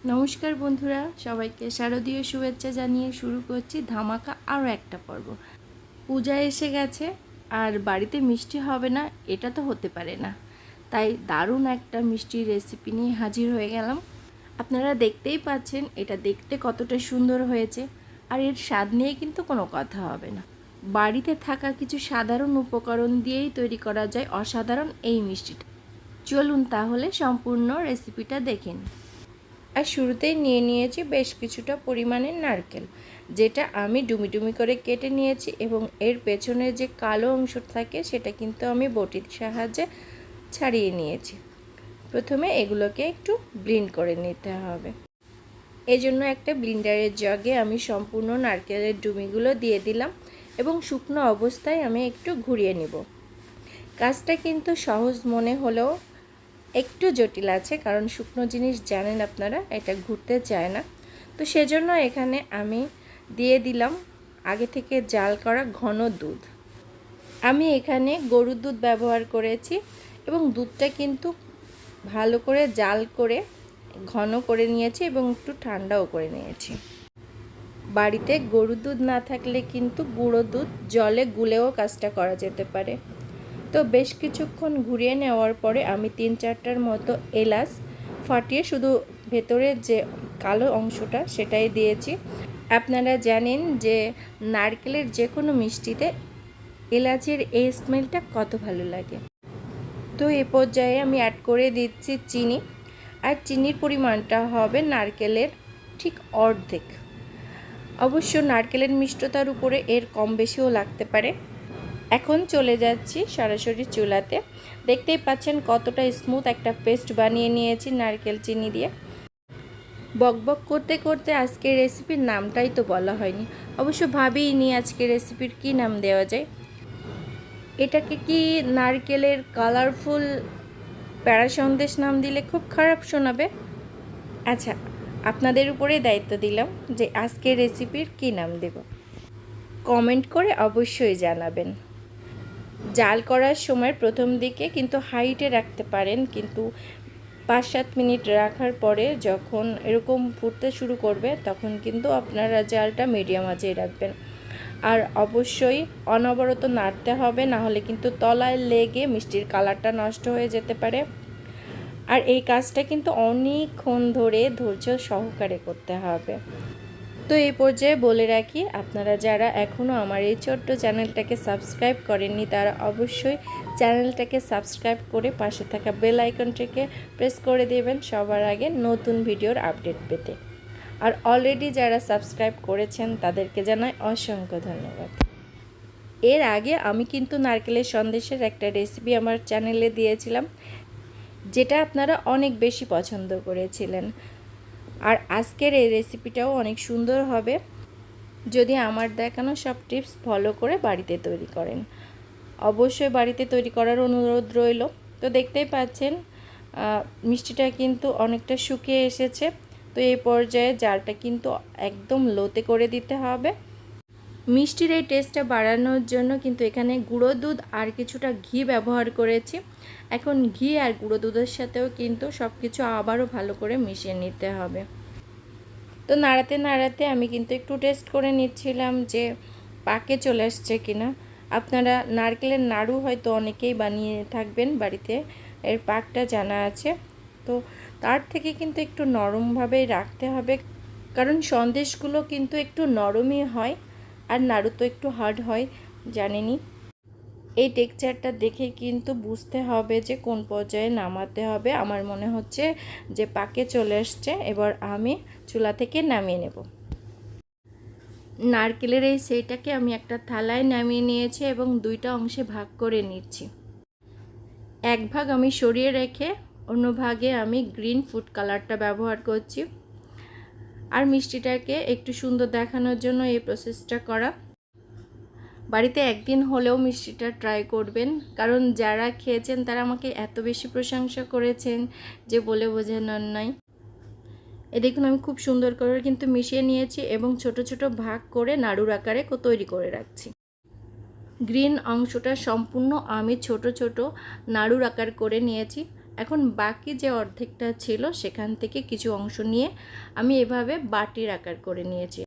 নমস্কার বন্ধুরা, সবাইকে শারদীয় শুভেচ্ছা জানিয়ে শুরু করছি ধামাকা আরও একটা পর্ব। পূজা এসে গেছে আর বাড়িতে মিষ্টি হবে না এটা তো হতে পারে না, তাই দারুণ একটা মিষ্টির রেসিপি নিয়ে হাজির হয়ে গেলাম। আপনারা দেখতেই পাচ্ছেন এটা দেখতে কতটা সুন্দর হয়েছে, আর এর স্বাদ নিয়ে কিন্তু কোনো কথা হবে না। বাড়িতে থাকা কিছু সাধারণ উপকরণ দিয়েই তৈরি করা যায় অসাধারণ এই মিষ্টিটা। চলুন তাহলে সম্পূর্ণ রেসিপিটা দেখেন। আর শুরুতেই নিয়ে নিয়েছি বেশ কিছুটা পরিমাণের নারকেল, যেটা আমি ডুমি ডুমি করে কেটে নিয়েছি, এবং এর পেছনে যে কালো অংশ থাকে সেটা কিন্তু আমি বটির সাহায্যে ছাড়িয়ে নিয়েছি। প্রথমে এগুলোকে একটু ব্লেন্ড করে নিতে হবে। এজন্য একটা ব্লেন্ডারের জগে আমি সম্পূর্ণ নারকেলের ডুমিগুলো দিয়ে দিলাম এবং শুকনো অবস্থায় আমি একটু ঘুরিয়ে নিব। কাজটা কিন্তু সহজ মনে হলেও একটু জটিল আছে, কারণ শুকনো জিনিস জানেন আপনারা এটা ঘুরতে চায় না। তো সেজন্য এখানে আমি দিয়ে দিলাম আগে থেকে জাল করা ঘন দুধ। আমি এখানে গরুর দুধ ব্যবহার করেছি এবং দুধটা কিন্তু ভালো করে জাল করে ঘন করে নিয়েছি এবং একটু ঠান্ডাও করে নিয়েছি। বাড়িতে গরুর দুধ না থাকলে কিন্তু গুঁড়ো দুধ জলে গুলেও কাজটা করা যেতে পারে। তো বেশ কিছুক্ষণ ঘুরিয়ে নেওয়ার পরে আমি 3-4টার মতো এলাচ ফাটিয়ে শুধু ভেতরের যে কালো অংশটা সেটাই দিয়েছি। আপনারা জানেন যে নারকেলের যে কোনো মিষ্টিতে এলাচের এই স্মেলটা কত ভালো লাগে। তো এ পর্যায়ে আমি অ্যাড করে দিচ্ছি চিনি, আর চিনির পরিমাণটা হবে নারকেলের ঠিক অর্ধেক। অবশ্য নারকেলের মিষ্টতার উপরে এর কম বেশিও লাগতে পারে। এখন চলে যাচ্ছি সরাসরি চুলাতে। দেখতেই পাচ্ছেন কতটা স্মুথ একটা পেস্ট বানিয়ে নিয়েছি নারকেল চিনি দিয়ে। বকবক করতে করতে আজকের রেসিপির নামটাই তো বলা হয়নি। অবশ্য ভাবিনি আজকের রেসিপির কী নাম দেওয়া যায়। এটাকে কি নারকেলের কালারফুল প্যারা সন্দেশ নাম দিলে খুব খারাপ শোনাবে? আচ্ছা, আপনাদের উপরে দায়িত্ব দিলাম যে আজকের রেসিপির কী নাম দেব। কমেন্ট করে অবশ্যই জানাবেন। জাল করার সময় প্রথম দিকে কিন্তু হাইটে রাখতে পারেন, কিন্তু 5-7 মিনিট রাখার পরে যখন এরকম ফুটতে শুরু করবে তখন কিন্তু আপনারা জালটা মিডিয়াম আঁচেই রাখবেন। আর অবশ্যই অনবরত নাড়তে হবে, না হলে কিন্তু তলায় লেগে মিষ্টির কালারটা নষ্ট হয়ে যেতে পারে। আর এই কাজটা কিন্তু অনেকক্ষণ ধরে ধৈর্য সহকারে করতে হবে। তো এই পর্যায়ে বলে রাখি, আপনারা যারা এখনও আমার এই ছোট্ট চ্যানেলটাকে সাবস্ক্রাইব করেননি তারা অবশ্যই চ্যানেলটাকে সাবস্ক্রাইব করে পাশে থাকা বেল আইকনটিকে প্রেস করে দেবেন সবার আগে নতুন ভিডিওর আপডেট পেতে। আর অলরেডি যারা সাবস্ক্রাইব করেছেন তাদেরকে জানাই অসংখ্য ধন্যবাদ। এর আগে আমি কিন্তু নারকেলের সন্দেশের একটা রেসিপি আমার চ্যানেলে দিয়েছিলাম, যেটা আপনারা অনেক বেশি পছন্দ করেছিলেন। আর আজকের এই রেসিপিটাও অনেক সুন্দর হবে যদি আমার দেখানো সব টিপস ফলো করে বাড়িতে তৈরি করেন। অবশ্যই বাড়িতে তৈরি করার অনুরোধ রইল। তো দেখতেই পাচ্ছেন মিষ্টিটা কিন্তু অনেকটা শুকিয়ে এসেছে। তো এই পর্যায়ে জালটা কিন্তু একদম লোতে করে দিতে হবে। মিষ্টির এই টেস্টটা বাড়ানোর জন্য কিন্তু এখানে গুঁড়ো দুধ আর কিছুটা ঘি ব্যবহার করেছি। এখন ঘি আর গুঁড়ো দুধের সাথেও কিন্তু সব কিছু আবারও ভালো করে মিশিয়ে নিতে হবে। তো নাড়াতে নাড়াতে আমি কিন্তু একটু টেস্ট করে নিচ্ছিলাম যে পাকে চলে আসছে কিনা। আপনারা নারকেলের নাড়ু হয়তো অনেকেই বানিয়ে থাকবেন বাড়িতে, এর পাকটা জানা আছে। তো তার থেকে কিন্তু একটু নরমভাবেই রাখতে হবে, কারণ সন্দেশগুলো কিন্তু একটু নরমই হয় আর নাড়ু তো একটু হার্ড হয় জানেনই। এই টেক্সচারটা দেখে কিন্তু বুঝতে হবে যে কোন পর্যায়ে নামাতে হবে। আমার মনে হচ্ছে যে পাকে চলে আসছে, এবার আমি চুলা থেকে নামিয়ে নেব। নারকেলের এই সেইটাকে আমি একটা থালায় নামিয়ে নিয়েছি এবং 2টা অংশে ভাগ করে নিচ্ছি। এক ভাগ আমি সরিয়ে রেখে অন্য ভাগে আমি গ্রিন ফুড কালারটা ব্যবহার করছি। আর মিষ্টিটাকে একটু সুন্দর দেখানোর জন্য এই প্রসেসটা করা। বাড়িতে একদিন হলেও মিষ্টিটা ট্রাই করবেন, কারণ যারা খেয়েছেন তারা আমাকে এত বেশি প্রশংসা করেছেন যে বলে বোঝানোর নাই। দেখুন আমি খুব সুন্দর করে কিন্তু মিশিয়ে নিয়েছি এবং ছোট ছোট ভাগ করে নাড়ুর আকারে তৈরি করে রাখছি। গ্রিন অংশটা সম্পূর্ণ আমি ছোট ছোট নাড়ুর আকার করে নিয়েছি। এখন বাকি যে অর্ধেকটা ছিল সেখান থেকে কিছু অংশ নিয়ে আমি এভাবে বাটির আকার করে নিয়েছি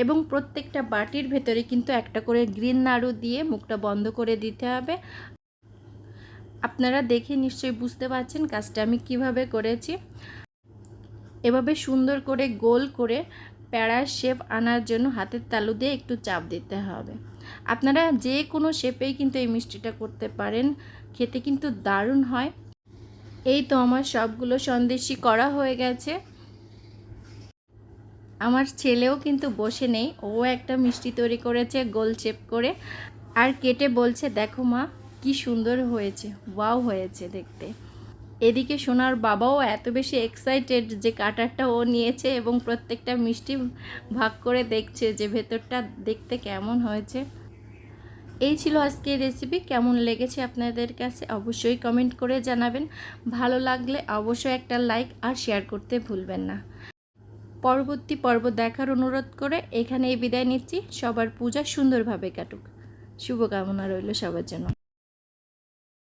এবং প্রত্যেকটা বাটির ভেতরে কিন্তু একটা করে গ্রিন নাড়ু দিয়ে মুখটা বন্ধ করে দিতে হবে। আপনারা দেখে নিশ্চয়ই বুঝতে পারছেন কাজটা আমি কিভাবে করেছি। এভাবে সুন্দর করে গোল করে প্যাড়ার শেপ আনার জন্য হাতের তালু দিয়ে একটু চাপ দিতে হবে। আপনারা যে কোনো শেপেই কিন্তু এই মিষ্টিটা করতে পারেন, খেতে কিন্তু দারুণ হয়। এই তো আমার সবগুলো সন্দেশই করা হয়ে গেছে। আমার ছেলেও কিন্তু বসে নেই, ও একটা মিষ্টি তৈরি করেছে গোল শেপ করে আর কেটে বলছে দেখো মা কি সুন্দর হয়েছে, ওয়াও হয়েছে দেখতে। এদিকে সোনার বাবাও এত বেশি এক্সাইটেড যে কাটারটা ও নিয়েছে এবং প্রত্যেকটা মিষ্টি ভাগ করে দেখছে যে ভেতরটা দেখতে কেমন হয়েছে। এই ছিল আজকের রেসিপি। কেমন লেগেছে আপনাদের কাছে অবশ্যই কমেন্ট করে জানাবেন। ভালো লাগলে অবশ্যই একটা লাইক আর শেয়ার করতে ভুলবেন না। পরবর্তী পর্ব দেখার অনুরোধ করে এখানেই বিদায় নিচ্ছি। সবার পূজা সুন্দরভাবে কাটুক, শুভকামনা রইল সবার জন্য।